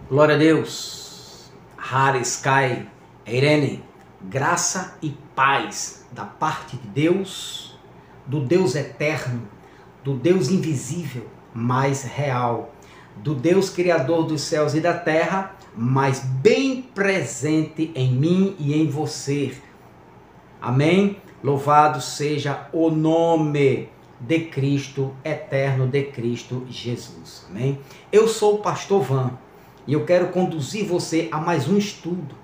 Glória a Deus, Hari, Sky, Irene, graça e paz da parte de Deus, do Deus eterno, do Deus invisível, mas real, do Deus criador dos céus e da terra, mas bem presente em mim e em você. Amém? Louvado seja o nome de Cristo eterno, de Cristo Jesus. Amém? Eu sou o pastor Van. E eu quero conduzir você a mais um estudo.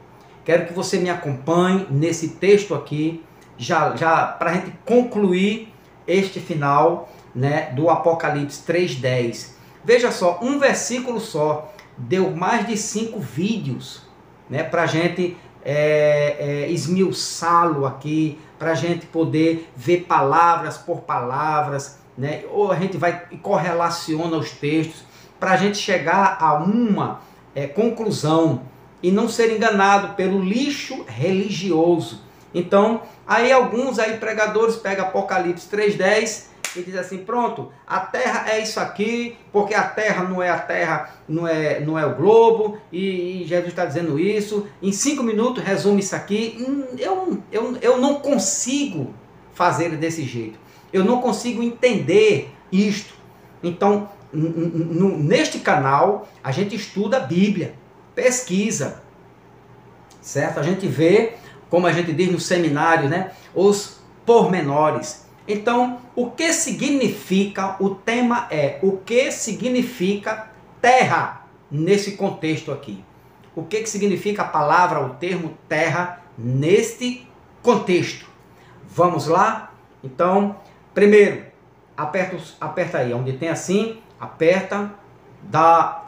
Quero que você me acompanhe nesse texto aqui, já para a gente concluir este final, né, do Apocalipse 3:10. Veja só, um versículo só deu mais de 5 vídeos, né, para a gente esmiuçá-lo aqui, para a gente poder ver palavras por palavras, né, ou a gente vai e correlaciona os textos, para a gente chegar a uma conclusão e não ser enganado pelo lixo religioso. Então, aí alguns pregadores pegam Apocalipse 3:10 e dizem assim: pronto, a terra é isso aqui, porque a terra, não é o globo, e Jesus está dizendo isso. Em 5 minutos resume isso aqui. Eu não consigo fazer desse jeito. Eu não consigo entender isto. Então, neste canal, a gente estuda a Bíblia, pesquisa, certo? A gente vê, como a gente diz no seminário, né, os pormenores. Então, o que significa, o tema é, o que significa terra nesse contexto aqui? O que significa a palavra, o termo terra neste contexto? Vamos lá? Então, primeiro, aperta aí, onde tem assim, aperta,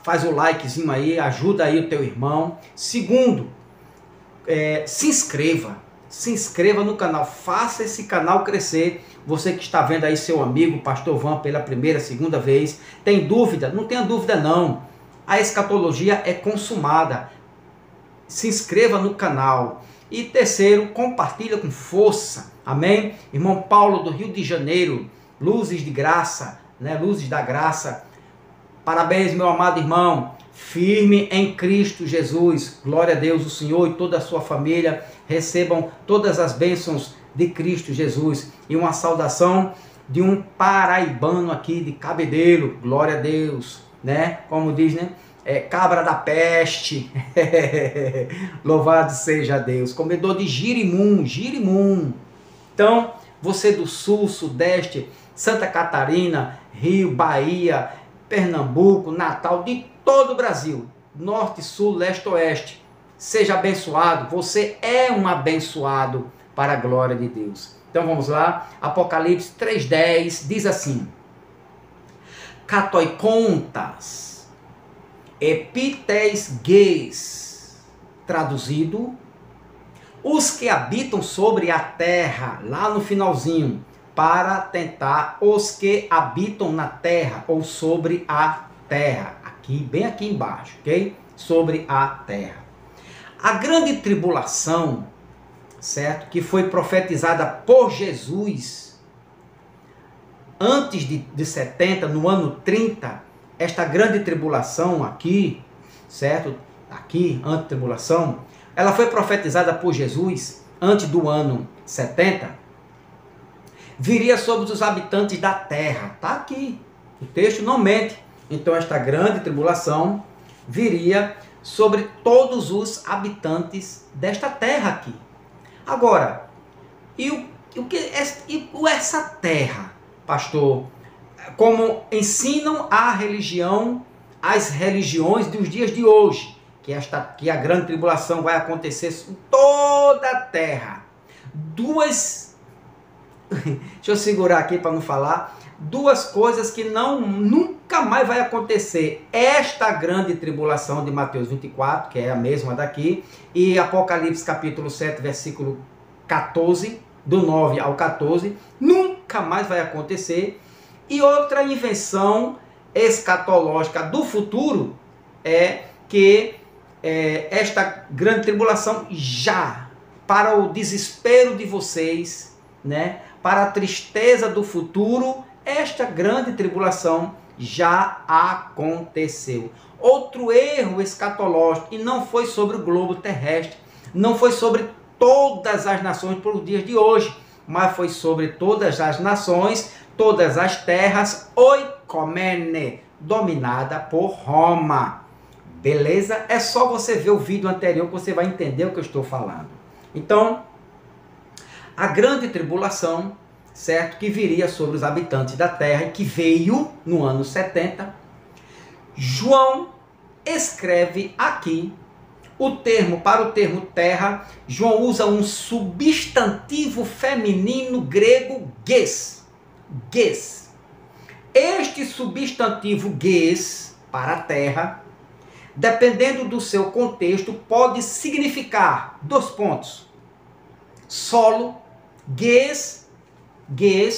faz o likezinho aí, ajuda aí o teu irmão. Segundo, se inscreva no canal, faça esse canal crescer. Você que está vendo aí seu amigo Pastor Van pela primeira, segunda vez, tem dúvida? Não tenha dúvida não, a escatologia é consumada. Se inscreva no canal. E terceiro, compartilha com força, amém? Irmão Paulo do Rio de Janeiro, Luzes de Graça, né? Luzes da Graça. Parabéns, meu amado irmão, firme em Cristo Jesus. Glória a Deus, o Senhor e toda a sua família recebam todas as bênçãos de Cristo Jesus. E uma saudação de um paraibano aqui de Cabedelo. Glória a Deus, né? Como diz, né? Cabra da peste. Louvado seja Deus. Comedor de girimum. Então, você do sul, sudeste, Santa Catarina, Rio, Bahia, Pernambuco, Natal, de todo o Brasil, norte, sul, leste, oeste, seja abençoado. Você é um abençoado para a glória de Deus. Então vamos lá, Apocalipse 3:10 diz assim: Katoikontas, epites geis, traduzido, os que habitam sobre a terra, lá no finalzinho, para tentar os que habitam na terra, ou sobre a terra, aqui, bem aqui embaixo, ok? Sobre a terra. A grande tribulação, certo? Que foi profetizada por Jesus, antes de 70, no ano 30, esta grande tribulação aqui, certo? Aqui, anti-tribulação, ela foi profetizada por Jesus antes do ano 70, viria sobre os habitantes da terra. Está aqui, o texto não mente. Então esta grande tribulação viria sobre todos os habitantes desta terra aqui. Agora, essa terra, pastor, como ensinam as religiões dos dias de hoje, que a grande tribulação vai acontecer em toda a terra. Deixa eu segurar aqui para não falar. Duas coisas que nunca mais vai acontecer. Esta grande tribulação de Mateus 24, que é a mesma daqui, e Apocalipse capítulo 7, versículo 14, do 9 ao 14, nunca mais vai acontecer. E outra invenção escatológica do futuro é que esta grande tribulação já, para o desespero de vocês, né, para a tristeza do futuro, esta grande tribulação já aconteceu. Outro erro escatológico, e não foi sobre o globo terrestre, não foi sobre todas as nações para os dias de hoje, mas foi sobre todas as nações, todas as terras, oikomene, dominada por Roma. Beleza? É só você ver o vídeo anterior que você vai entender o que eu estou falando. Então, a grande tribulação, certo, que viria sobre os habitantes da terra e que veio no ano 70, João escreve aqui para o termo terra, João usa um substantivo feminino grego ges. Ges. Este substantivo ges para a terra, dependendo do seu contexto, pode significar 2 pontos. Solo, ges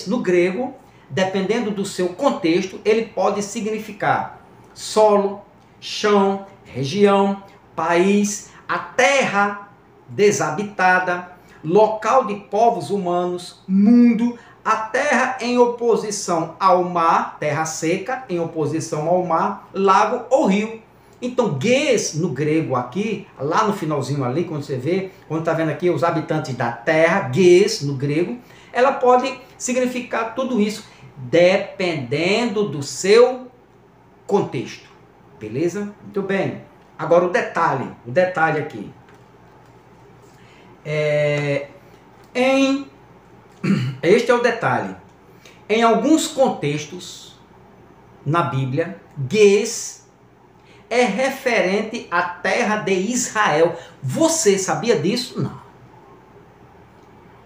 no grego, dependendo do seu contexto, ele pode significar solo, chão, região, país, a terra desabitada, local de povos humanos, mundo, a terra em oposição ao mar, terra seca em oposição ao mar, lago ou rio. Então, ges no grego aqui, lá no finalzinho ali, quando você vê, quando está vendo aqui os habitantes da terra, ges no grego, ela pode significar tudo isso, dependendo do seu contexto. Beleza? Muito bem. Agora o detalhe aqui. Este é o detalhe. Em alguns contextos, na Bíblia, ges é referente à terra de Israel. Você sabia disso? Não.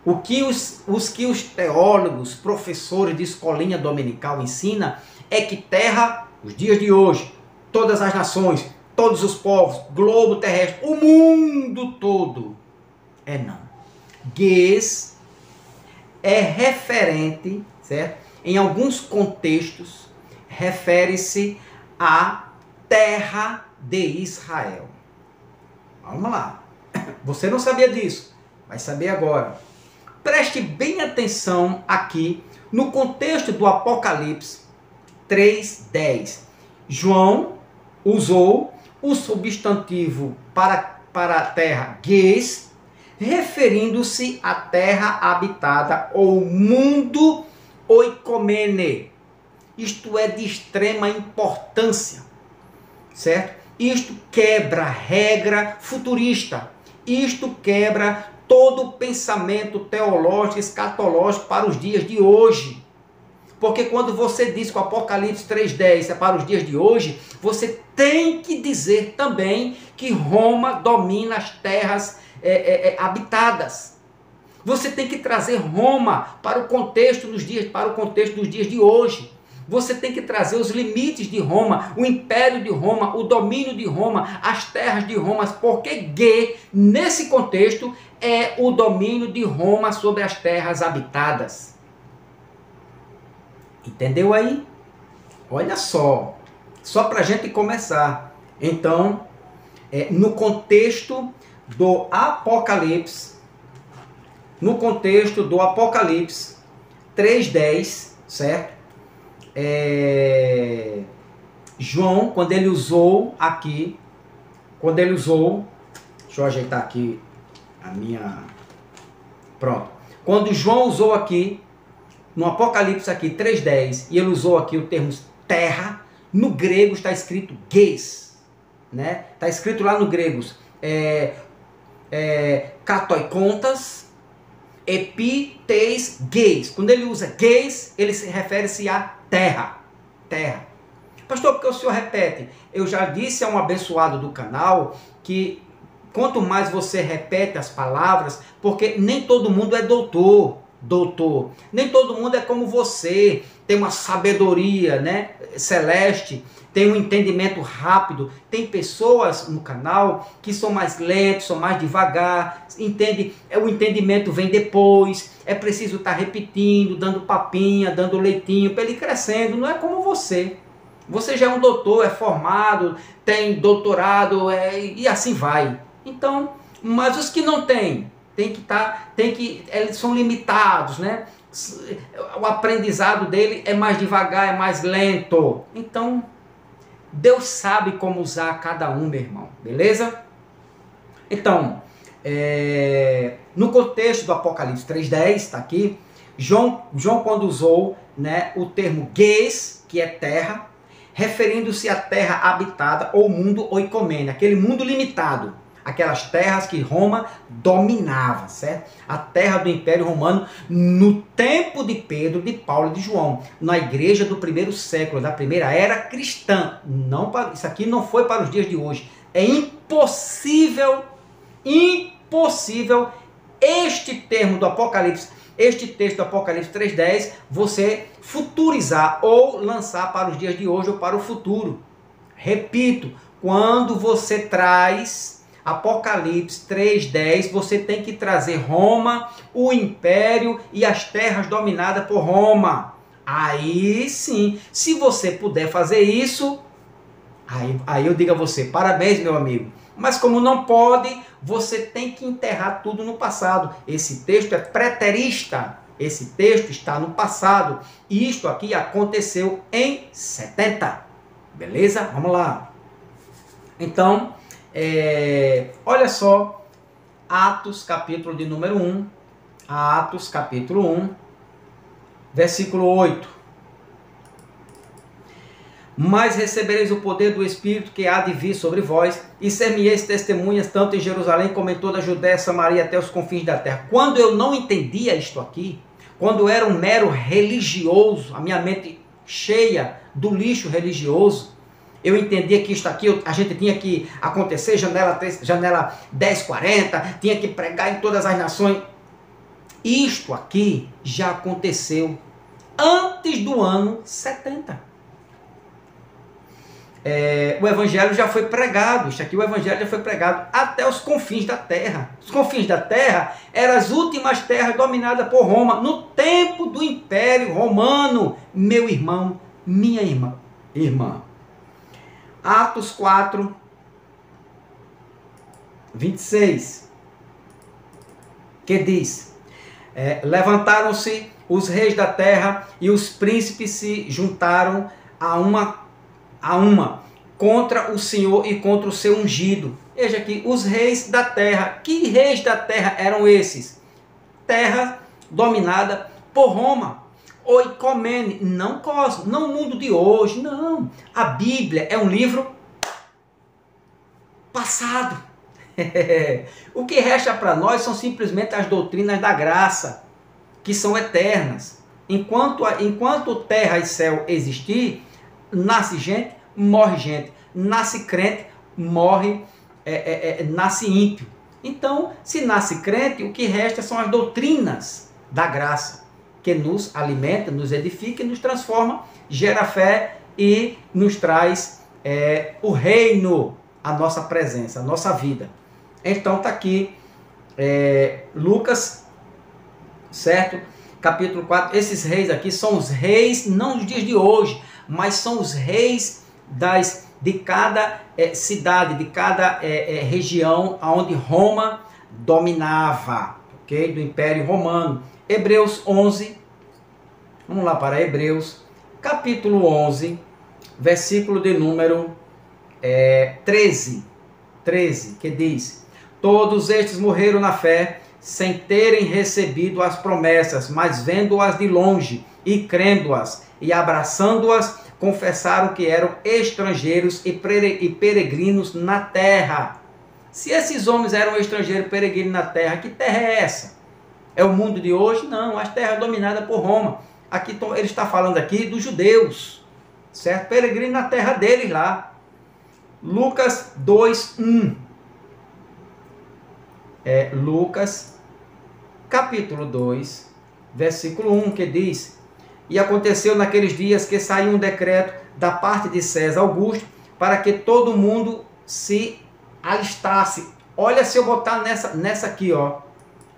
O que os teólogos, professores de escolinha dominical ensinam é que terra, os dias de hoje, todas as nações, todos os povos, globo terrestre, o mundo todo. Não. Ges é referente, certo? Em alguns contextos, refere-se à terra de Israel. Vamos lá. Você não sabia disso, vai saber agora. Preste bem atenção aqui no contexto do Apocalipse 3:10. João usou o substantivo para a terra ges, referindo-se à terra habitada ou mundo oikomene. Isto é de extrema importância, certo? Isto quebra regra futurista. Isto quebra todo o pensamento teológico, escatológico para os dias de hoje. Porque quando você diz que o Apocalipse 3:10 é para os dias de hoje, você tem que dizer também que Roma domina as terras habitadas. Você tem que trazer Roma para o contexto dos dias de hoje. Você tem que trazer os limites de Roma, o império de Roma, o domínio de Roma, as terras de Roma, porque Ge, nesse contexto, é o domínio de Roma sobre as terras habitadas. Entendeu aí? Olha só para a gente começar. Então, no contexto do Apocalipse, 3:10, certo? João, quando ele usou, deixa eu ajeitar aqui a minha, pronto, quando João usou aqui, no Apocalipse aqui 3:10, e ele usou aqui o termo terra, no grego está escrito ges, né? Está escrito lá no grego, katoikontas, epites ges. Quando ele usa ges, ele se refere-se a terra. Pastor, porque o senhor repete? Eu já disse a um abençoado do canal que quanto mais você repete as palavras, porque nem todo mundo é doutor. Nem todo mundo é como você, tem uma sabedoria, né, celeste, tem um entendimento rápido. Tem pessoas no canal que são mais lentos, são mais devagar, entende? O entendimento vem depois, é preciso estar repetindo, dando papinha, dando leitinho, para ele ir crescendo. Não é como você. Você já é um doutor, é formado, tem doutorado, e assim vai. Então, mas os que não têm, eles são limitados, né? o aprendizado dele é mais devagar, é mais lento. Então, Deus sabe como usar cada um, meu irmão, beleza? Então, no contexto do Apocalipse 3:10, está aqui, João quando usou, né, o termo Ges, que é terra, referindo-se à terra habitada, ou mundo oikomene, aquele mundo limitado, aquelas terras que Roma dominava, certo? A terra do Império Romano no tempo de Pedro, de Paulo e de João, na igreja do primeiro século, da primeira era cristã. Não, isso aqui não foi para os dias de hoje. É impossível este termo do Apocalipse, este texto do Apocalipse 3:10, você futurizar ou lançar para os dias de hoje ou para o futuro. Repito, quando você traz Apocalipse 3:10, você tem que trazer Roma, o império e as terras dominadas por Roma. Aí sim, se você puder fazer isso, aí eu digo a você, parabéns, meu amigo. Mas como não pode, você tem que enterrar tudo no passado. Esse texto é preterista. Esse texto está no passado. E isto aqui aconteceu em 70. Beleza? Vamos lá. Então, olha só. Atos, capítulo de número 1. Atos, capítulo 1, versículo 8. Mas recebereis o poder do Espírito que há de vir sobre vós, e ser-me-eis testemunhas tanto em Jerusalém como em toda a Judéia, Samaria, até os confins da terra. Quando eu não entendia isto aqui, quando eu era um mero religioso, a minha mente cheia do lixo religioso, eu entendia que isto aqui, a gente tinha que acontecer, janela 10:40, tinha que pregar em todas as nações. Isto aqui já aconteceu antes do ano 70. O evangelho já foi pregado, isso aqui, o evangelho já foi pregado até os confins da terra. Os confins da terra eram as últimas terras dominadas por Roma, no tempo do Império Romano, meu irmão, minha irmã. Atos 4, 26, que diz, levantaram-se os reis da terra e os príncipes se juntaram a uma contra o Senhor e contra o seu ungido. Veja aqui, os reis da terra. Que reis da terra eram esses? Terra dominada por Roma. Oikomene, não cosmos, não o mundo de hoje, não. A Bíblia é um livro passado. O que resta para nós são simplesmente as doutrinas da graça, que são eternas. Enquanto terra e céu existir, nasce gente, morre gente. Nasce crente, morre, nasce ímpio. Então, se nasce crente, o que resta são as doutrinas da graça, que nos alimenta, nos edifica e nos transforma, gera fé e nos traz o reino, a nossa presença, a nossa vida. Então está aqui Lucas, certo? Capítulo 4, esses reis aqui são os reis, não dos dias de hoje, mas são os reis de cada cidade, de cada região onde Roma dominava, ok? Do Império Romano. Hebreus 11, vamos lá para Hebreus, capítulo 11, versículo de número 13, que diz, todos estes morreram na fé, sem terem recebido as promessas, mas vendo-as de longe e crendo-as e abraçando-as, confessaram que eram estrangeiros e peregrinos na terra. Se esses homens eram estrangeiros e peregrinos na terra, que terra é essa? É o mundo de hoje? Não, as terras dominadas por Roma. Aqui ele está falando aqui dos judeus, certo? Peregrino na terra deles lá. Lucas 2:1. Lucas, capítulo 2, versículo 1, que diz, e aconteceu naqueles dias que saiu um decreto da parte de César Augusto para que todo mundo se alistasse. Olha, se eu botar nessa aqui, ó.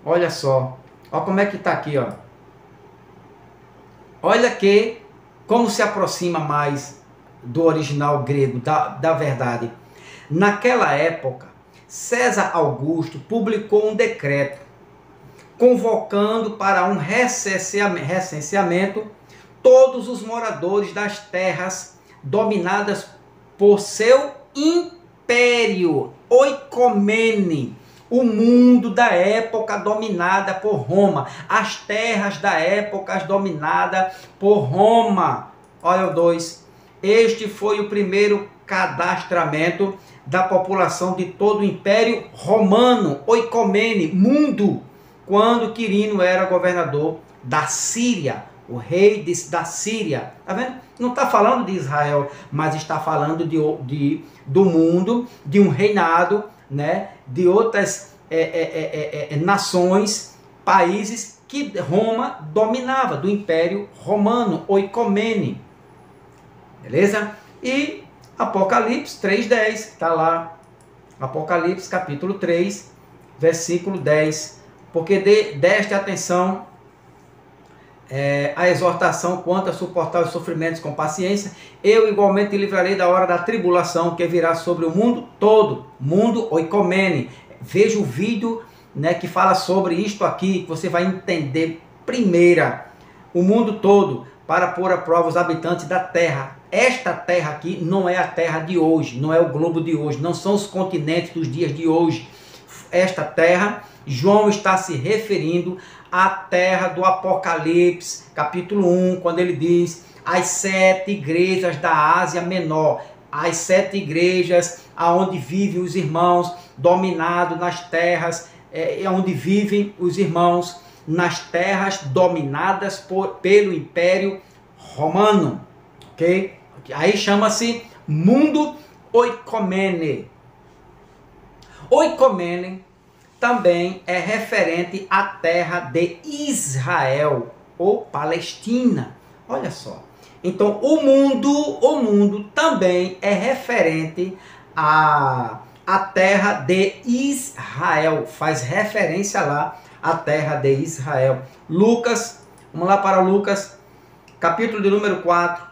Olha só. Olha como é que está aqui, ó. Olha como se aproxima mais do original grego, da verdade. Naquela época, César Augusto publicou um decreto convocando para um recenseamento todos os moradores das terras dominadas por seu império, oikomene, o mundo da época dominada por Roma, as terras da época dominada por Roma. Olha o 2. Este foi o primeiro cadastramento da população de todo o Império Romano, oikomene, mundo, quando Quirino era governador da Síria, o rei da Síria. Tá vendo? Não está falando de Israel, mas está falando do mundo, de um reinado, né, de outras nações, países que Roma dominava, do Império Romano, oikomene. Beleza? E Apocalipse 3:10, está lá. Apocalipse capítulo 3, versículo 10. Porque deste atenção a exortação quanto a suportar os sofrimentos com paciência, eu igualmente te livrarei da hora da tribulação que virá sobre o mundo todo, mundo oikomene. Veja o vídeo, né, que fala sobre isto aqui, que você vai entender primeira, o mundo todo, para pôr à prova os habitantes da terra. Esta terra aqui não é a terra de hoje, não é o globo de hoje, não são os continentes dos dias de hoje. Esta terra, João está se referindo à terra do Apocalipse, capítulo 1, quando ele diz as 7 igrejas da Ásia Menor, as 7 igrejas aonde vivem os irmãos, dominados nas terras, onde vivem os irmãos nas terras dominadas pelo Império Romano, ok? Aí chama-se mundo oikomene. Oikomene também é referente à terra de Israel ou Palestina. Olha só. Então o mundo também é referente à terra de Israel. Faz referência lá à terra de Israel. Lucas, vamos lá para Lucas, capítulo de número 4.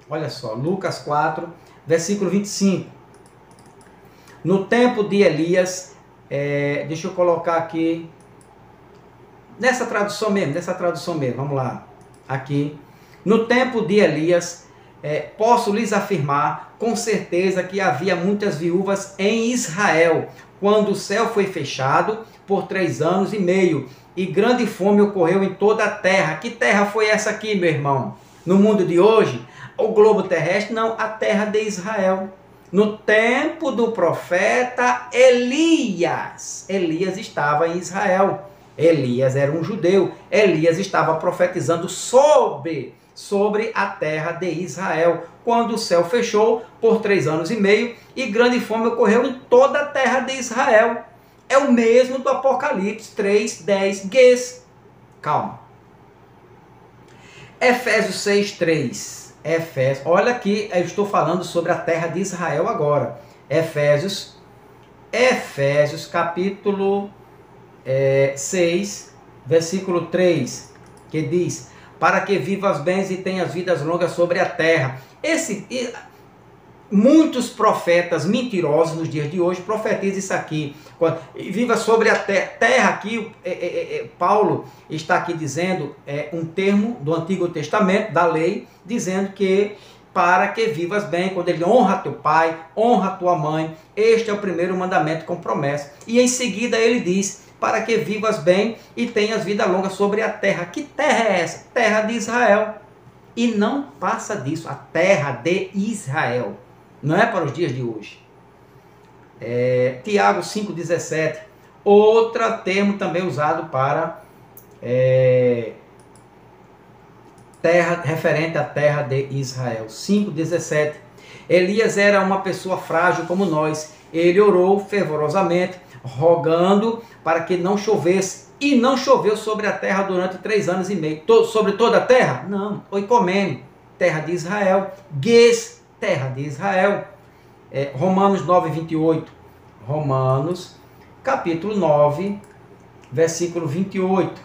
Olha só, Lucas 4, versículo 25. No tempo de Elias, deixa eu colocar aqui, nessa tradução mesmo, vamos lá, aqui. No tempo de Elias, posso lhes afirmar com certeza que havia muitas viúvas em Israel, quando o céu foi fechado por 3 anos e meio, e grande fome ocorreu em toda a terra. Que terra foi essa aqui, meu irmão? No mundo de hoje, o globo terrestre? Não, a terra de Israel. No tempo do profeta Elias, Elias estava em Israel. Elias era um judeu. Elias estava profetizando sobre a terra de Israel, quando o céu fechou por 3 anos e meio e grande fome ocorreu em toda a terra de Israel. É o mesmo do Apocalipse 3:10. Calma. Efésios 6:3. Olha aqui, eu estou falando sobre a terra de Israel agora. Efésios capítulo 6, versículo 3, que diz: para que vivas bens e tenhas vidas longas sobre a terra. Muitos profetas mentirosos nos dias de hoje profetizam isso aqui. Viva sobre a terra aqui, Paulo está aqui dizendo um termo do Antigo Testamento, da lei, dizendo que para que vivas bem, quando ele honra teu pai, honra tua mãe, este é o primeiro mandamento com promessa. E em seguida ele diz, para que vivas bem e tenhas vida longa sobre a terra. Que terra é essa? Terra de Israel. E não passa disso, a terra de Israel. Não é para os dias de hoje. Tiago 5,17, outro termo também usado para terra, referente à terra de Israel. 5,17. Elias era uma pessoa frágil como nós. Ele orou fervorosamente, rogando para que não chovesse. E não choveu sobre a terra durante 3 anos e meio. Sobre toda a terra? Não. Oikomene, terra de Israel. Terra de Israel. Romanos 9:28. Romanos, capítulo 9, versículo 28.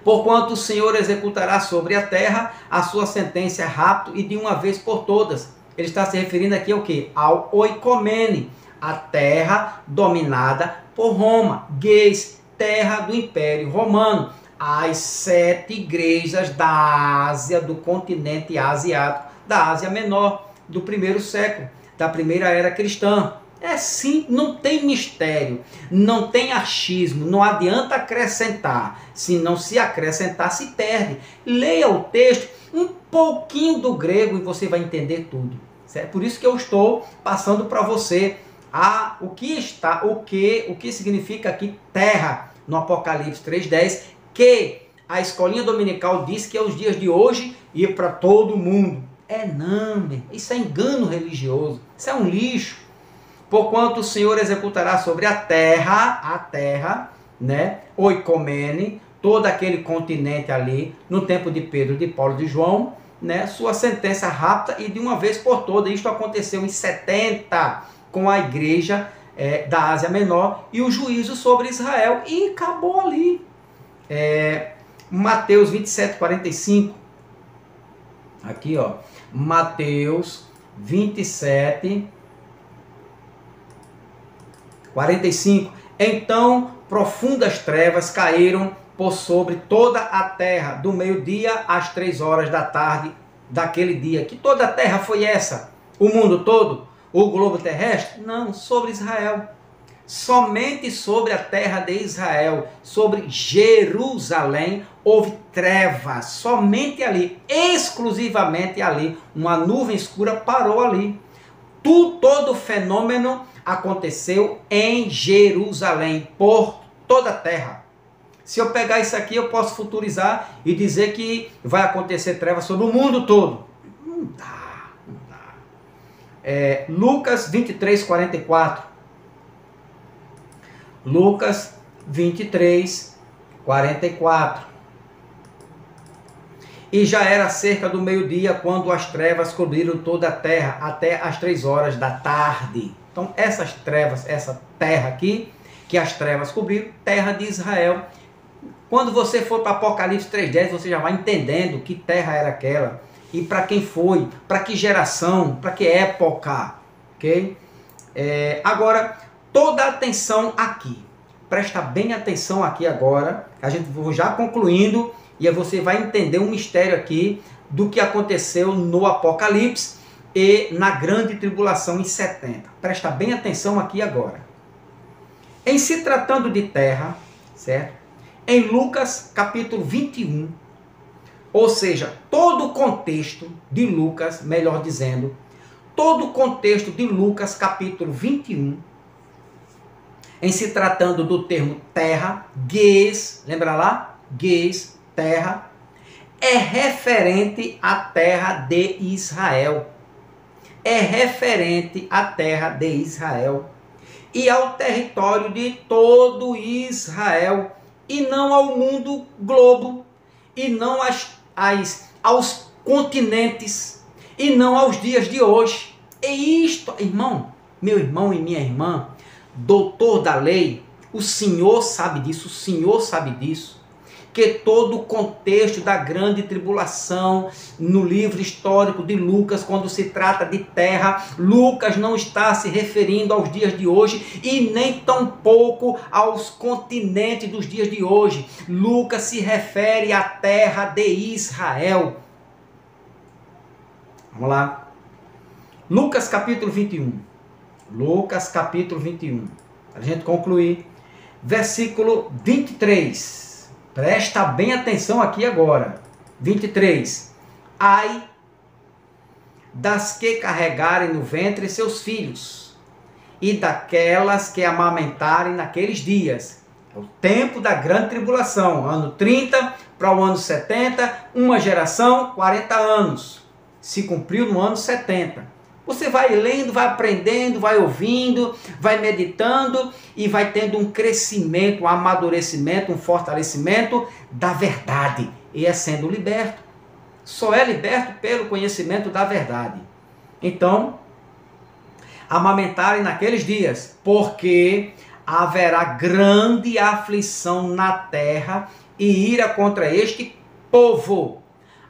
Porquanto o Senhor executará sobre a terra a sua sentença rápido e de uma vez por todas. Ele está se referindo aqui ao quê? Ao oikomene, a terra dominada por Roma, Guês, terra do Império Romano, as 7 igrejas da Ásia, do continente asiático, da Ásia Menor, do primeiro século, da primeira era cristã. É sim, não tem mistério, não tem achismo, não adianta acrescentar. Se não se acrescentar, se perde. Leia o texto, um pouquinho do grego e você vai entender tudo. Certo? Por isso que eu estou passando para você o que significa aqui terra no Apocalipse 3:10, que a escolinha dominical diz que é os dias de hoje e para todo mundo. Não, isso é engano religioso, isso é um lixo. Porquanto o Senhor executará sobre a terra, né, oikomene, todo aquele continente ali, no tempo de Pedro, de Paulo, de João, né, sua sentença rápida e de uma vez por todas. Isto aconteceu em 70 com a igreja da Ásia Menor e o juízo sobre Israel, e acabou ali. Mateus 27:45, aqui ó, Mateus 27:45. Então profundas trevas caíram por sobre toda a terra, do meio-dia às 3 horas da tarde daquele dia. Que toda a terra foi essa? O mundo todo? O globo terrestre? Não, sobre Israel. Somente sobre a terra de Israel, sobre Jerusalém, houve trevas. Somente ali, exclusivamente ali. Uma nuvem escura parou ali. Todo o fenômeno aconteceu em Jerusalém, por toda a terra. Se eu pegar isso aqui, eu posso futurizar e dizer que vai acontecer trevas sobre o mundo todo. Não dá, não dá. Lucas 23:44. Lucas 23:44. E já era cerca do meio-dia, quando as trevas cobriram toda a terra, até as 3 horas da tarde. Então, essas trevas, essa terra aqui, que as trevas cobriram, terra de Israel. Quando você for para Apocalipse 3:10, você já vai entendendo que terra era aquela, e para quem foi, para que geração, para que época. Ok? Agora, toda a atenção aqui. Presta bem atenção aqui agora. A gente vou já concluindo, e aí você vai entender um mistério aqui do que aconteceu no Apocalipse e na grande tribulação em 70. Presta bem atenção aqui agora. Em se tratando de terra, certo? Em Lucas capítulo 21, ou seja, todo o contexto de Lucas, melhor dizendo, todo o contexto de Lucas capítulo 21, em se tratando do termo terra, Guês, lembra lá? Guês, terra, é referente à terra de Israel. É referente à terra de Israel e ao território de todo Israel, e não ao mundo globo, e não aos continentes, e não aos dias de hoje. E isto, irmão, meu irmão e minha irmã, doutor da lei, o Senhor sabe disso, o Senhor sabe disso, que todo o contexto da grande tribulação no livro histórico de Lucas, quando se trata de terra, Lucas não está se referindo aos dias de hoje e nem tampouco aos continentes dos dias de hoje. Lucas se refere à terra de Israel. Vamos lá. Lucas capítulo 21. Lucas capítulo 21. Para a gente concluir. Versículo 23. Presta bem atenção aqui agora. 23. Ai das que carregarem no ventre seus filhos, e daquelas que amamentarem naqueles dias. É o tempo da grande tribulação. Ano 30 para o ano 70, uma geração, 40 anos. Se cumpriu no ano 70. Você vai lendo, vai aprendendo, vai ouvindo, vai meditando e vai tendo um crescimento, um amadurecimento, um fortalecimento da verdade. E é sendo liberto. Só é liberto pelo conhecimento da verdade. Então, amamentarem naqueles dias, porque haverá grande aflição na terra e ira contra este povo.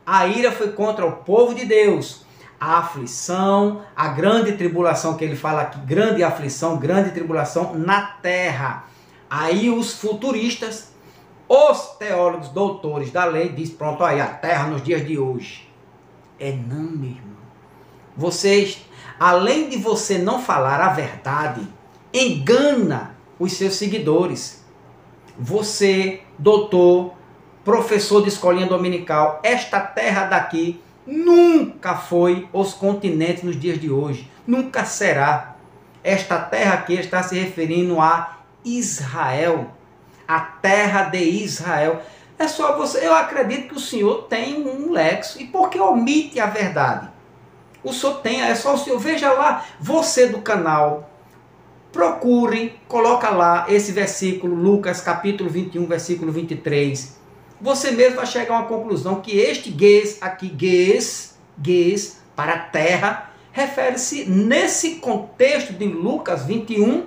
A ira foi contra o povo de Deus. a aflição, a grande tribulação que ele fala aqui, grande aflição, grande tribulação na terra. Aí os futuristas, os teólogos, doutores da lei, diz pronto, aí a terra nos dias de hoje. Não, meu irmão. Vocês, além de você não falar a verdade, engana os seus seguidores. Você, doutor, professor de escolinha dominical, esta terra daqui nunca foi os continentes nos dias de hoje. Nunca será. Esta terra aqui está se referindo a Israel. A terra de Israel. É só você. Eu acredito que o senhor tem um lexo. E por que omite a verdade? O senhor tem, é só o senhor. Veja lá, você do canal. Procure, coloca lá esse versículo, Lucas capítulo 21, versículo 23. Você mesmo vai chegar a uma conclusão que este guês aqui, guês para a terra, refere-se nesse contexto de Lucas 21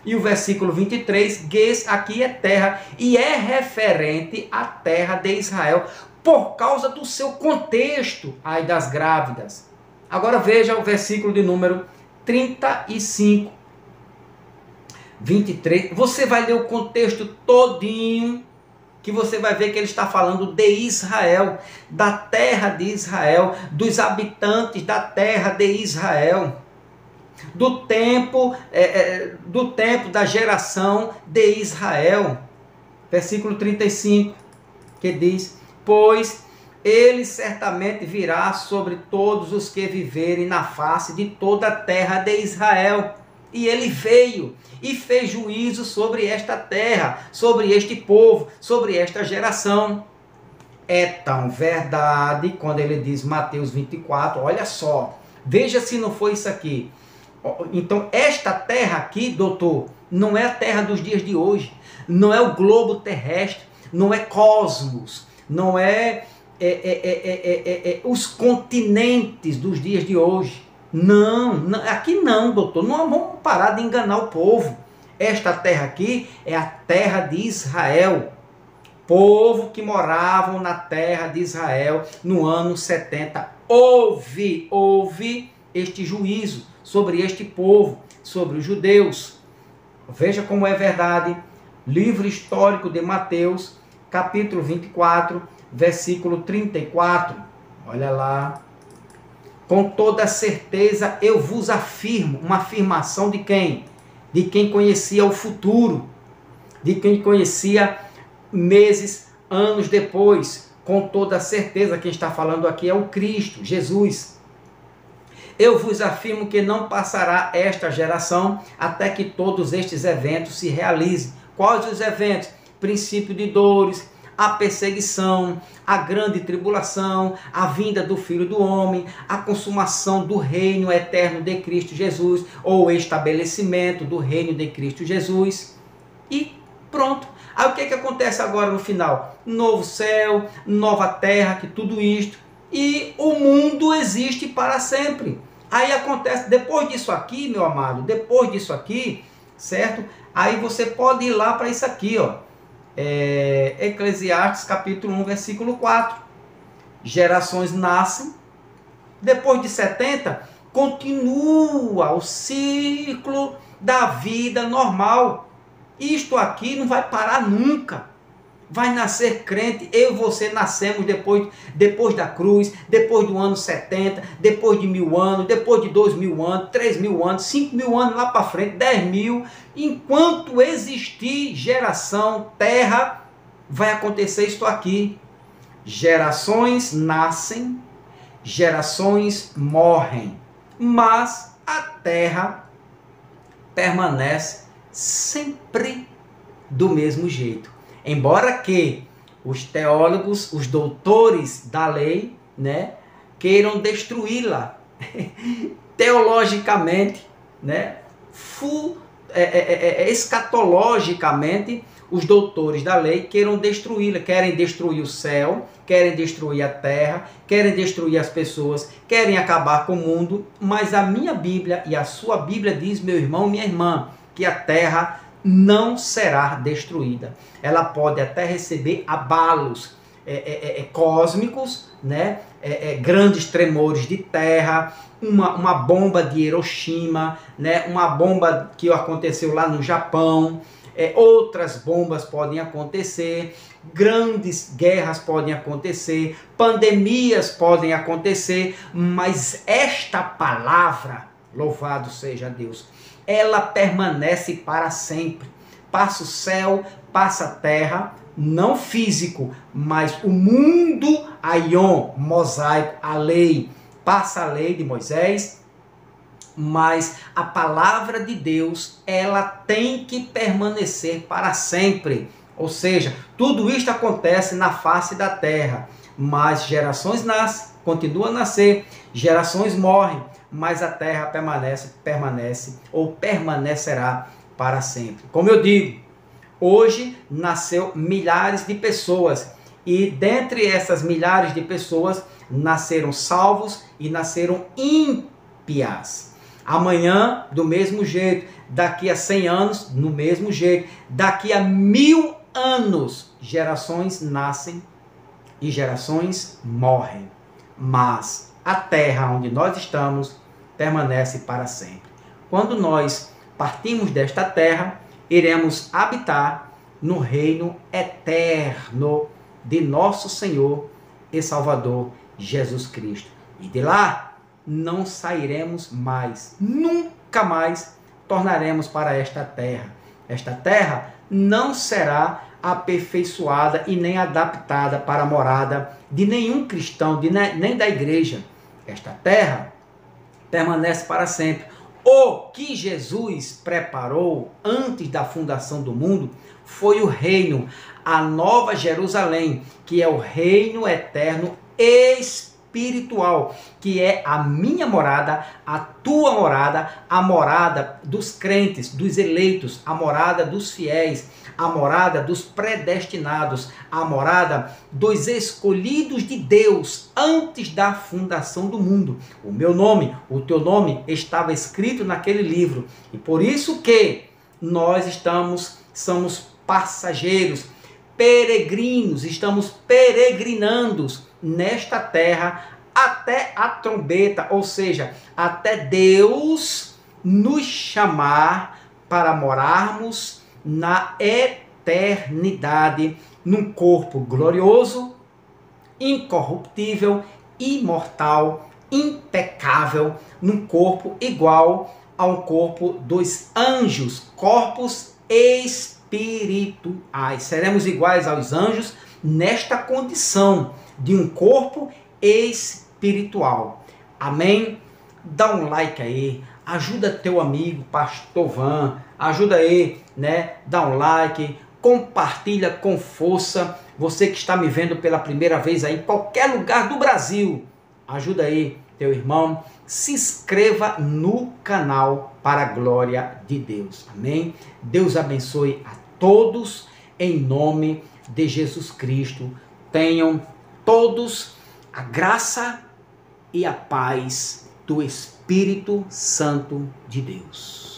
e o versículo 23, guês aqui é terra e é referente à terra de Israel por causa do seu contexto aí das grávidas. Agora veja o versículo de número 35, 23. Você vai ler o contexto todinho, que você vai ver que ele está falando de Israel, da terra de Israel, dos habitantes da terra de Israel, do tempo da geração de Israel. Versículo 35, que diz: pois ele certamente virá sobre todos os que viverem na face de toda a terra de Israel. E ele veio e fez juízo sobre esta terra, sobre este povo, sobre esta geração. É tão verdade quando ele diz Mateus 24, olha só, veja se não foi isso aqui. Então esta terra aqui, doutor, não é a terra dos dias de hoje, não é o globo terrestre, não é cosmos, não é os continentes dos dias de hoje. Não, aqui não, doutor, não vamos parar de enganar o povo. Esta terra aqui é a terra de Israel, povo que moravam na terra de Israel no ano 70. Houve este juízo sobre este povo, sobre os judeus. Veja como é verdade, livro histórico de Mateus, capítulo 24, versículo 34, olha lá. Com toda certeza eu vos afirmo, uma afirmação de quem? De quem conhecia o futuro, de quem conhecia meses, anos depois. Com toda certeza quem está falando aqui é o Cristo, Jesus. Eu vos afirmo que não passará esta geração até que todos estes eventos se realizem. Quais os eventos? Princípio de dores, a perseguição, a grande tribulação, a vinda do Filho do Homem, a consumação do reino eterno de Cristo Jesus, ou o estabelecimento do reino de Cristo Jesus. E pronto. Aí o que acontece agora no final? Novo céu, nova terra, que tudo isto. E o mundo existe para sempre. Aí acontece, depois disso aqui, meu amado, depois disso aqui, certo? Aí você pode ir lá para isso aqui, ó. Eclesiastes capítulo 1, versículo 4. Gerações nascem, depois de 70, continua o ciclo da vida normal. Isto aqui não vai parar nunca. Vai nascer crente, eu e você nascemos depois da cruz, depois do ano 70, depois de 1000 anos, depois de 2000 anos, 3000 anos, 5000 anos lá para frente, 10.000. Enquanto existir geração, terra, vai acontecer isto aqui. Gerações nascem, gerações morrem, mas a terra permanece sempre do mesmo jeito. Embora que os teólogos, os doutores da lei, né, queiram destruí-la teologicamente, né, escatologicamente, os doutores da lei queiram destruí-la, querem destruir o céu, querem destruir a terra, querem destruir as pessoas, querem acabar com o mundo, mas a minha Bíblia e a sua Bíblia diz, meu irmão, minha irmã, que a terra não será destruída. Ela pode até receber abalos, cósmicos, né? Grandes tremores de terra, uma bomba de Hiroshima, né? Uma bomba que aconteceu lá no Japão, outras bombas podem acontecer, grandes guerras podem acontecer, pandemias podem acontecer, mas esta palavra, louvado seja Deus, ela permanece para sempre. Passa o céu, passa a terra, não físico, mas o mundo, aion, mosaico, a lei, passa a lei de Moisés, mas a palavra de Deus, ela tem que permanecer para sempre. Ou seja, tudo isto acontece na face da terra, mas gerações nascem, continuam a nascer, gerações morrem, mas a terra permanece ou permanecerá para sempre. Como eu digo, hoje nasceu milhares de pessoas e dentre essas milhares de pessoas nasceram salvos e nasceram ímpias. Amanhã, do mesmo jeito, daqui a 100 anos, no mesmo jeito, daqui a 1000 anos, gerações nascem e gerações morrem. Mas a terra onde nós estamos permanece para sempre. Quando nós partimos desta terra, iremos habitar no reino eterno de nosso Senhor e Salvador Jesus Cristo. E de lá não sairemos mais, nunca mais tornaremos para esta terra. Esta terra não será aperfeiçoada e nem adaptada para a morada de nenhum cristão, nem da igreja. Esta terra permanece para sempre. O que Jesus preparou antes da fundação do mundo foi o reino, a nova Jerusalém, que é o reino eterno espiritual, que é a minha morada, a tua morada, a morada dos crentes, dos eleitos, a morada dos fiéis, a morada dos predestinados, a morada dos escolhidos de Deus antes da fundação do mundo. O meu nome, o teu nome estava escrito naquele livro. E por isso que nós somos passageiros, peregrinos, estamos peregrinando nesta terra até a trombeta, ou seja, até Deus nos chamar para morarmos na eternidade, num corpo glorioso, incorruptível, imortal, impecável, num corpo igual ao corpo dos anjos, corpos espirituais. Seremos iguais aos anjos nesta condição de um corpo espiritual. Amém? Dá um like aí, ajuda teu amigo, Pastor Van, ajuda aí, né? Dá um like, compartilha com força. Você que está me vendo pela primeira vez aí, em qualquer lugar do Brasil, ajuda aí teu irmão, se inscreva no canal para a glória de Deus. Amém? Deus abençoe a todos em nome de Jesus Cristo. Tenham todos a graça e a paz do Espírito Santo de Deus.